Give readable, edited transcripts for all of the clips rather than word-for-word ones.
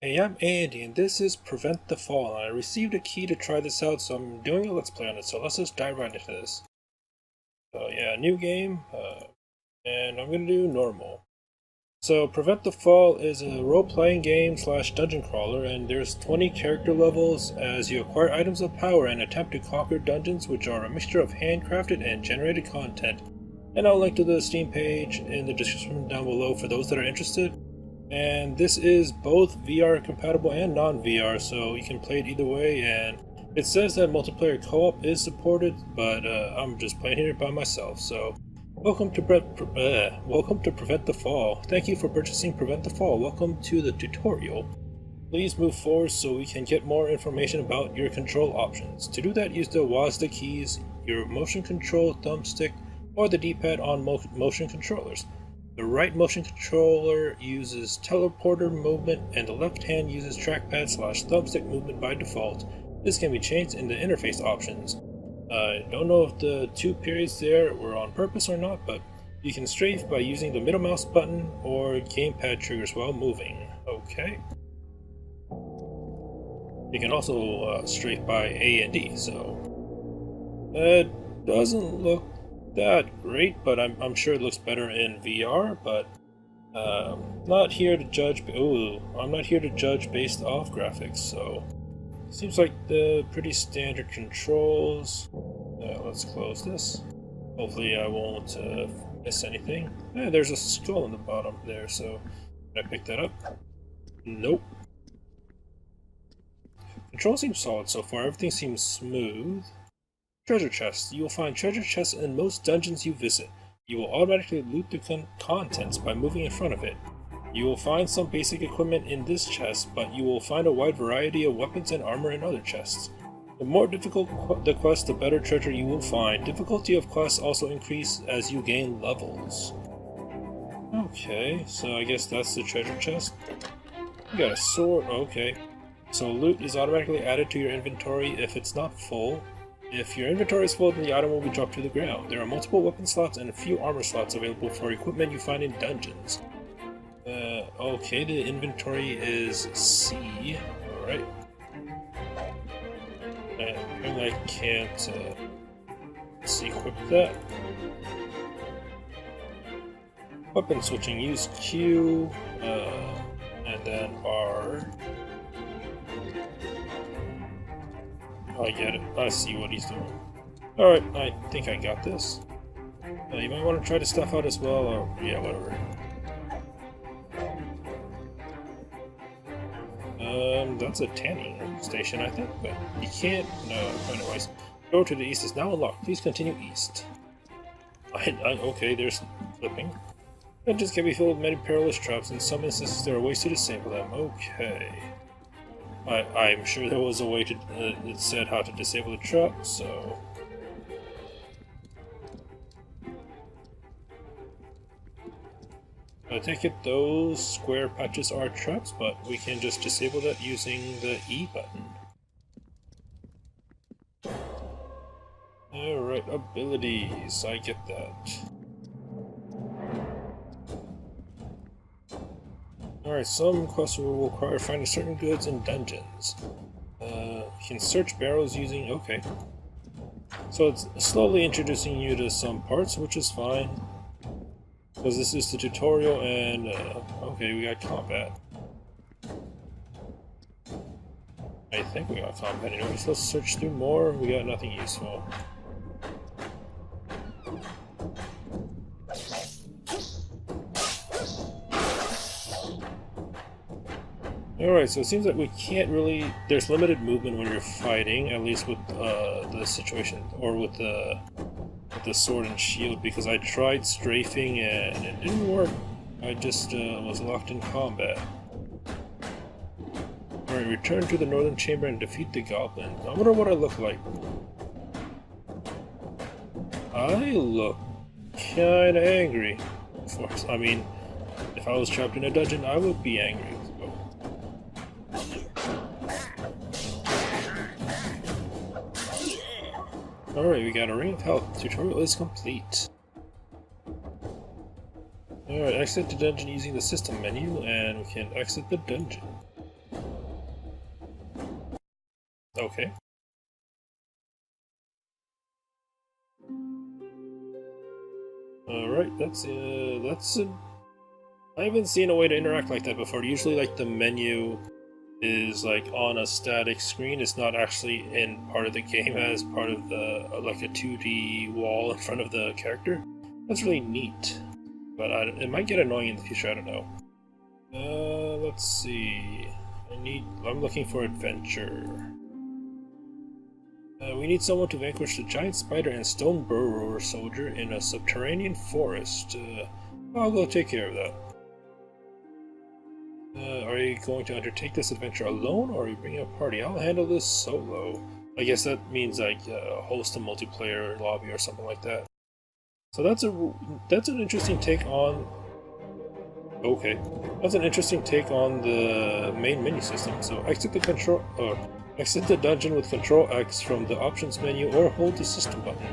Hey, I'm Andy, and this is Prevent the Fall. I received a key to try this out, so I'm doing a Let's Play on it, so let's just dive right into this. So yeah, new game, and I'm gonna do normal. So Prevent the Fall is a role-playing game slash dungeon crawler, and there's 20 character levels as you acquire items of power and attempt to conquer dungeons, which are a mixture of handcrafted and generated content. And I'll link to the Steam page in the description down below for those that are interested. And this is both VR compatible and non-VR, so you can play it either way. And it says that multiplayer co-op is supported, but I'm just playing here by myself. So welcome to Prevent the Fall. Thank you for purchasing Prevent the Fall. Welcome to the tutorial. Please move forward so we can get more information about your control options. To do that, use the WASD keys, your motion control thumbstick, or the D-pad on motion controllers. The right motion controller uses teleporter movement and the left hand uses trackpad / thumbstick movement by default. This can be changed in the interface options. I don't know if the two periods there were on purpose or not, but you can strafe by using the middle mouse button or gamepad triggers while moving. Okay. You can also strafe by A and D, so that doesn't look that great, but I'm sure it looks better in VR. But not here to judge. I'm not here to judge based off graphics. So seems like the pretty standard controls. Let's close this. Hopefully, I won't miss anything. There's a skull on the bottom there. So can I pick that up? Nope. Control seems solid so far. Everything seems smooth. Treasure chests. You will find treasure chests in most dungeons you visit. You will automatically loot the contents by moving in front of it. You will find some basic equipment in this chest, but you will find a wide variety of weapons and armor in other chests. The more difficult the quest, the better treasure you will find. Difficulty of quests also increase as you gain levels. Okay, so I guess that's the treasure chest. You got a sword. Okay. So loot is automatically added to your inventory if it's not full. If your inventory is full, then the item will be dropped to the ground. There are multiple weapon slots and a few armor slots available for equipment you find in dungeons. Okay, the inventory is C. Alright. And I can't equip that. Weapon switching, use Q, and then R. I get it. I see what he's doing. Alright, I think I got this. You might want to try the stuff out as well, or yeah, whatever. That's a tanning station, I think, but you can't. No, anyways. Door to the east is now unlocked. Please continue east. Okay, there's flipping. Dungeons can be filled with many perilous traps. In some instances, there are ways to disable them. Okay. I'm sure there was a way to, it said how to disable the trap, so... I take it those square patches are traps, but we can just disable that using the E button. Alright, abilities, I get that. Alright, some quests will require finding certain goods in dungeons. You can search barrels using... okay. So it's slowly introducing you to some parts, which is fine. Because this is the tutorial and... okay, we got combat. I think we got combat anyways. Let's search through more. We got nothing useful. Alright, so it seems like we can't really... there's limited movement when you're fighting, at least with the situation, or with the sword and shield, because I tried strafing and it didn't work. I just was locked in combat. Alright, return to the northern chamber and defeat the goblin. I wonder what I look like. I look kinda angry. I mean, if I was trapped in a dungeon, I would be angry. Alright, we got a Ring of Health. Tutorial is complete. Alright, exit the dungeon using the system menu, and we can exit the dungeon. Okay. Alright, I haven't seen a way to interact like that before. Usually, like, the menu is, like, on a static screen. It's not actually in part of the game as part of the, like, a 2D wall in front of the character. That's really neat. But it might get annoying in the future, I don't know. Let's see. I'm looking for adventure. We need someone to vanquish the giant spider and stone burrower soldier in a subterranean forest. I'll go take care of that. Are you going to undertake this adventure alone, or are you bringing a party? I'll handle this solo. I guess that means like host a multiplayer lobby or something like that. So that's an interesting take on. Okay, that's an interesting take on the main menu system. So exit the dungeon with Control X from the options menu, or hold the system button.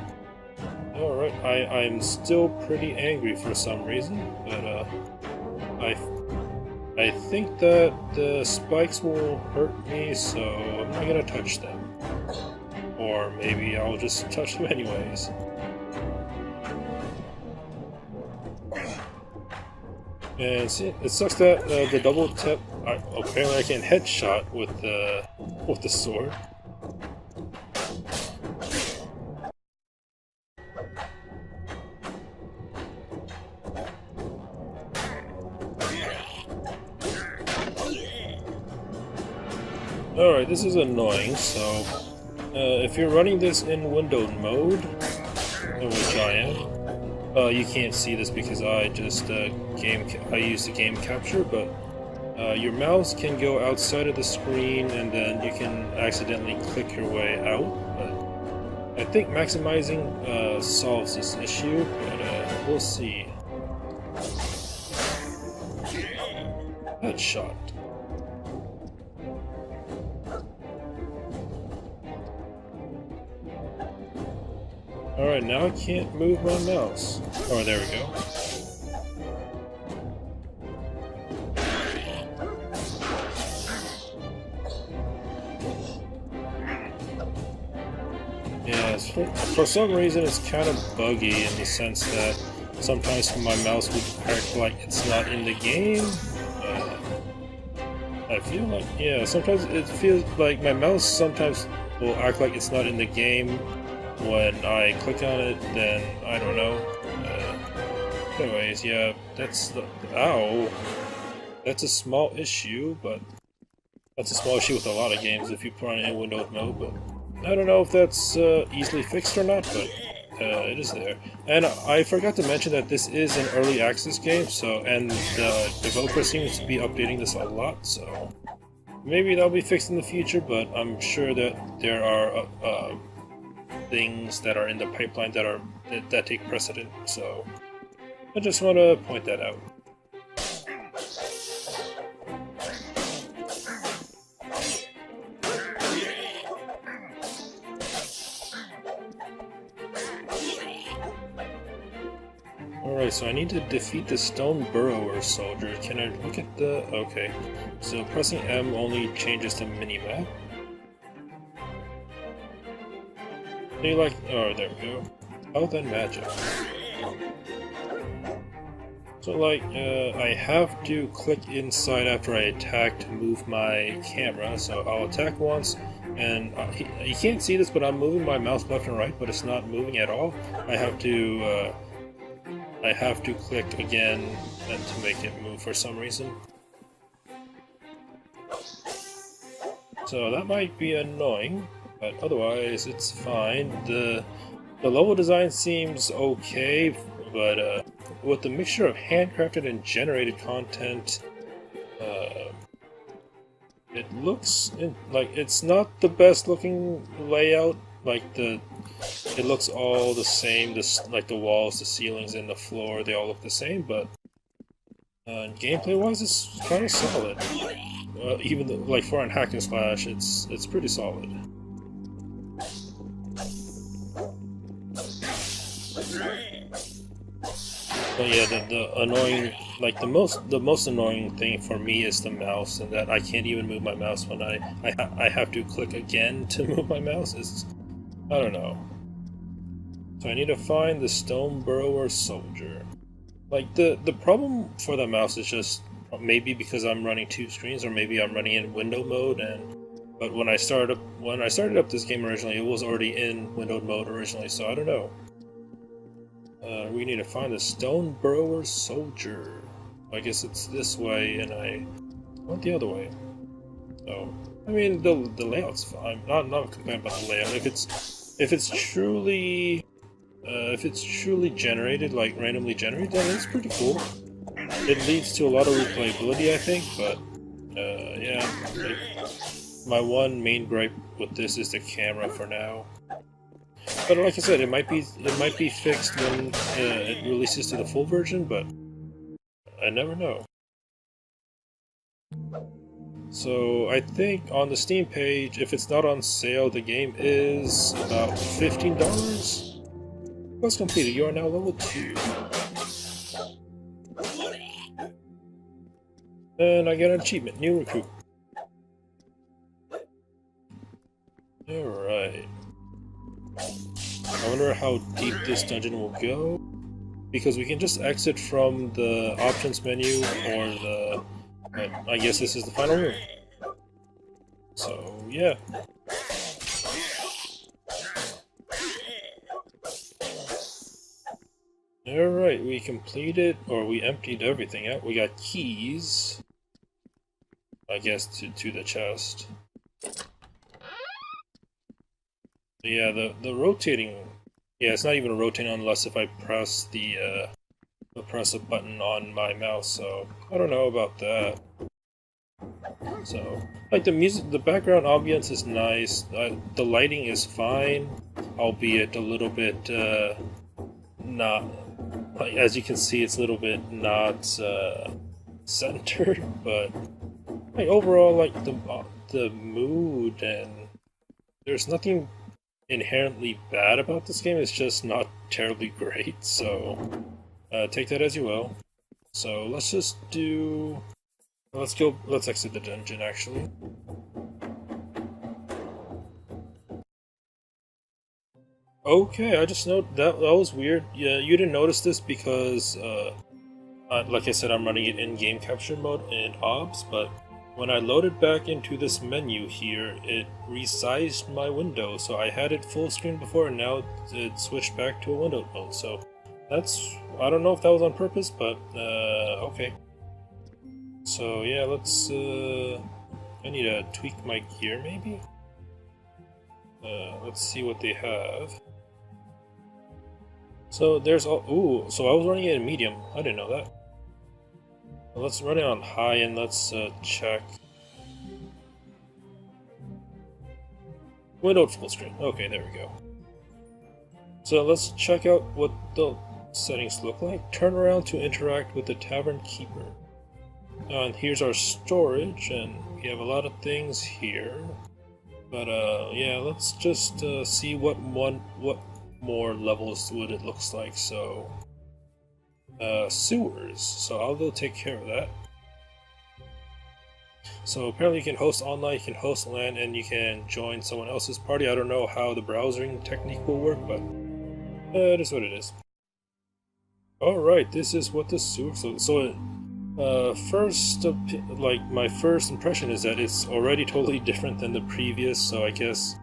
Alright, I'm still pretty angry for some reason, but I think that the spikes will hurt me, so I'm not gonna touch them. Or maybe I'll just touch them anyways. And see, it sucks that the double tap. Apparently, I can headshot with the sword. Alright, this is annoying. So, if you're running this in windowed mode, which I am. You can't see this because I just I used the game capture, but your mouse can go outside of the screen and then you can accidentally click your way out. But I think maximizing solves this issue, but we'll see. Headshot. Alright, now I can't move my mouse. Oh, there we go. Yes, for some reason it's kind of buggy in the sense that sometimes my mouse would act like it's not in the game. I feel like, yeah, sometimes it feels like my mouse sometimes will act like it's not in the game. When I click on it, then I don't know. Anyways, yeah, ow. That's a small issue, but that's a small issue with a lot of games if you put it in windowed mode. But I don't know if that's easily fixed or not, but it is there. And I forgot to mention that this is an early access game, and the developer seems to be updating this a lot. So maybe that'll be fixed in the future, but I'm sure that there are things that are in the pipeline that take precedent, so I just want to point that out. Alright, so I need to defeat the stone burrower soldier. Can I look at the... okay, so pressing M only changes the minimap. Oh, there we go. Health and magic. So, like, I have to click inside after I attack to move my camera. So I'll attack once, and you can't see this, but I'm moving my mouse left and right, but it's not moving at all. I have to click again and to make it move for some reason. So that might be annoying. But otherwise, it's fine. The level design seems okay, but with the mixture of handcrafted and generated content, it looks like it's not the best looking layout. Like it looks all the same. Like the walls, the ceilings, and the floor, they all look the same. But gameplay-wise, it's kind of solid. Even though, like for a hack and slash, it's pretty solid. But yeah, the annoying like the most annoying thing for me is the mouse, and that I can't even move my mouse when I have to click again to move my mouse. It's, I don't know. So I need to find the Stone Burrower Soldier. Like the problem for the mouse is just maybe because I'm running two screens, or maybe I'm running in window mode. But when I started up this game originally, it was already in windowed mode originally. So I don't know. We need to find the Stone Burrower Soldier. I guess it's this way, and I went the other way. So I mean, the layout's fine. Not complaining about the layout. If it's truly generated, like randomly generated, then it's pretty cool. It leads to a lot of replayability, I think. But yeah, like, my one main gripe with this is the camera for now. But like I said, it might be fixed when it releases to the full version, but I never know. So I think on the Steam page, if it's not on sale, the game is about $15. Quest completed. You are now level 2. And I get an achievement, new recruit. Alright. I wonder how deep this dungeon will go, because we can just exit from the options menu or the... I guess this is the final room. So, yeah. Alright, we completed, or we emptied everything out. We got keys, I guess, to the chest. Yeah, the rotating... Yeah, it's not even rotating unless if I press press a button on my mouse, so I don't know about that. So, like, the music, the background ambience is nice, the lighting is fine, albeit a little bit, not... Like, as you can see, it's a little bit not, centered, but, like, overall, like, the mood, and there's nothing inherently bad about this game, it's just not terribly great, so take that as you will. So let's just do... let's exit the dungeon, actually. Okay, I just noticed that was weird. Yeah, you didn't notice this because, like I said, I'm running it in game capture mode in OBS, but when I loaded back into this menu here, it resized my window. So I had it full screen before, and now it switched back to a windowed mode. So that's... I don't know if that was on purpose, but okay. So yeah, let's... I need to tweak my gear, maybe? Let's see what they have. So there's all... Ooh, so I was running it in medium. I didn't know that. Let's run it on high and let's check. Windowed full screen. Okay, there we go. So let's check out what the settings look like. Turn around to interact with the Tavern Keeper. And here's our storage, and we have a lot of things here. But yeah, let's just see what more levels would it looks like. So sewers. So I'll go take care of that. So apparently you can host online, you can host LAN, and you can join someone else's party. I don't know how the browsing technique will work, but it is what it is. Alright, this is what the sewers look. So first, like, my first impression is that it's already totally different than the previous, so I guess,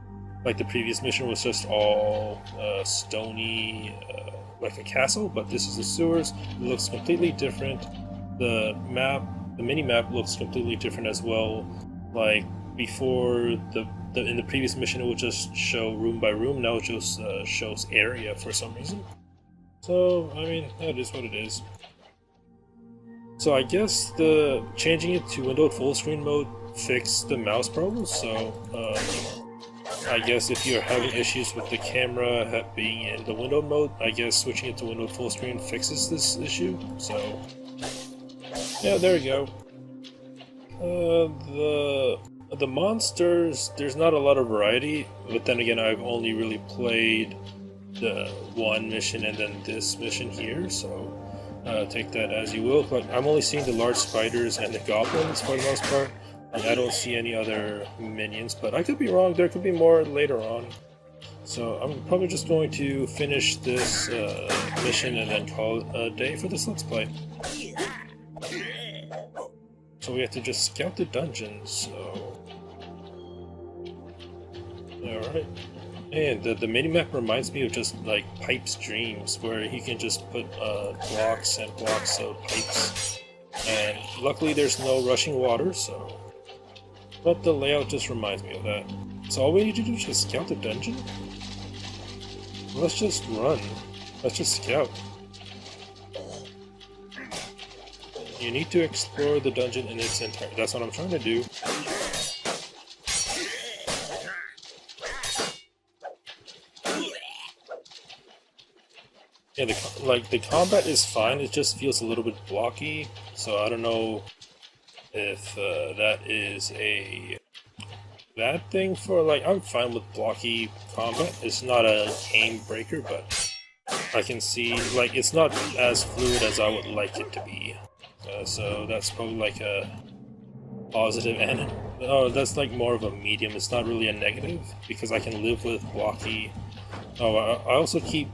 like, the previous mission was just all stony, like a castle, but this is the sewers. It looks completely different. The mini-map looks completely different as well. Like, before, in the previous mission it would just show room by room, now it just shows area for some reason. So, I mean, that is what it is. So I guess the changing it to windowed full screen mode fixed the mouse problem, so I guess if you're having issues with the camera being in the windowed mode, I guess switching it to windowed full screen fixes this issue, so yeah, there we go. The monsters, there's not a lot of variety, but then again, I've only really played the one mission and then this mission here, so take that as you will. Like, I'm only seeing the large spiders and the goblins for the most part. Like, I don't see any other minions, but I could be wrong. There could be more later on. So I'm probably just going to finish this mission and then call it a day for this Let's Play. So we have to just scout the dungeons, so... Alright. And the minimap reminds me of just like Pipe's Dreams, where he can just put blocks and blocks of pipes. And luckily there's no rushing water, so... But the layout just reminds me of that. So all we need to do is just scout the dungeon? Let's just run. Let's just scout. You need to explore the dungeon in its entirety. That's what I'm trying to do. Yeah, the combat is fine. It just feels a little bit blocky. So I don't know if that is a bad thing for, like, I'm fine with blocky combat. It's not a game breaker, but I can see, like, it's not as fluid as I would like it to be. So that's probably like a positive, and oh, that's like more of a medium. It's not really a negative because I can live with blocky. Oh, I also keep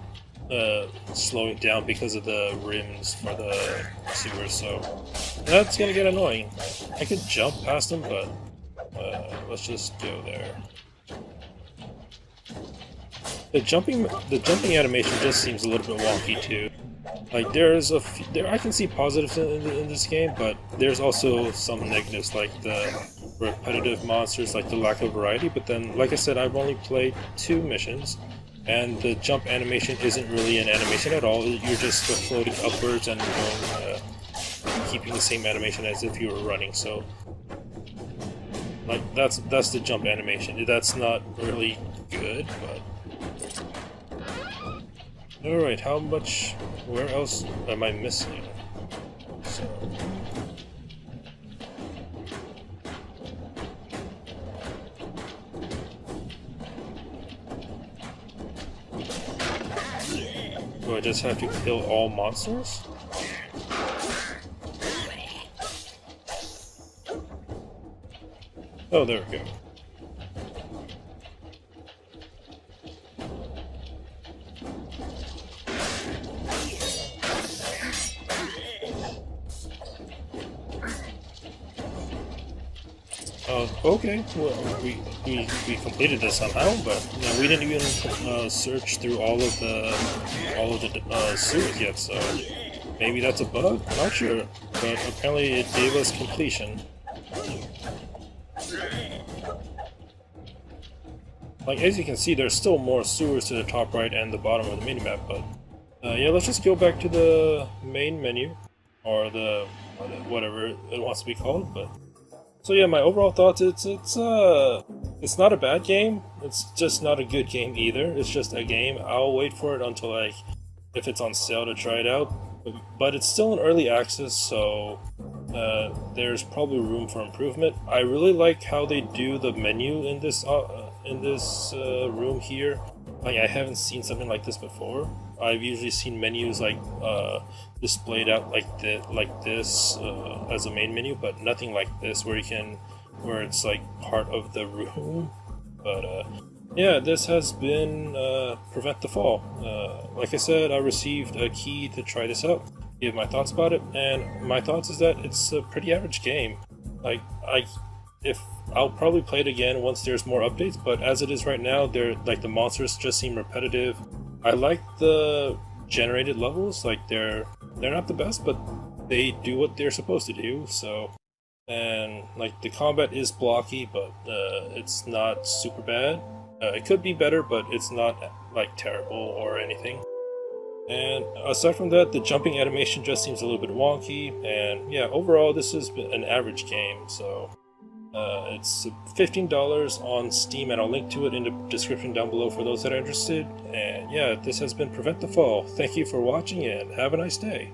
slowing down because of the rims for the sewers, so that's gonna get annoying. I could jump past them, but let's just go there. The jumping animation just seems a little bit wonky too. Like there's I can see positives in this game, but there's also some negatives, like the repetitive monsters, like the lack of variety. But then, like I said, I've only played 2 missions, and the jump animation isn't really an animation at all. You're just floating upwards and going, keeping the same animation as if you were running. So, like that's the jump animation. That's not really good, but. Alright, how much... where else am I missing? So... do I just have to kill all monsters? Oh, there we go. Okay, well, we completed this somehow, but you know, we didn't even search through all of the sewers yet, so maybe that's a bug? Not sure, but apparently it gave us completion. Like, as you can see, there's still more sewers to the top right and the bottom of the minimap, but yeah, let's just go back to the main menu, or the whatever it wants to be called, but... So yeah, my overall thoughts, it's not a bad game. It's just not a good game either. It's just a game. I'll wait for it until, like, if it's on sale to try it out. But it's still in early access, so there's probably room for improvement. I really like how they do the menu in this room here. Like, I haven't seen something like this before. I've usually seen menus like displayed out like this as a main menu, but nothing like this where it's like part of the room. But yeah, this has been Prevent the Fall. Like I said, I received a key to try this out, give my thoughts about it, and my thoughts is that it's a pretty average game. Like I'll probably play it again once there's more updates, but as it is right now, the monsters just seem repetitive. I like the generated levels, like they're not the best, but they do what they're supposed to do, so... And, like, the combat is blocky, but it's not super bad. It could be better, but it's not, like, terrible or anything. And aside from that, the jumping animation just seems a little bit wonky, and yeah, overall this is an average game, so... it's $15 on Steam, and I'll link to it in the description down below for those that are interested. And yeah, this has been Prevent the Fall. Thank you for watching, and have a nice day.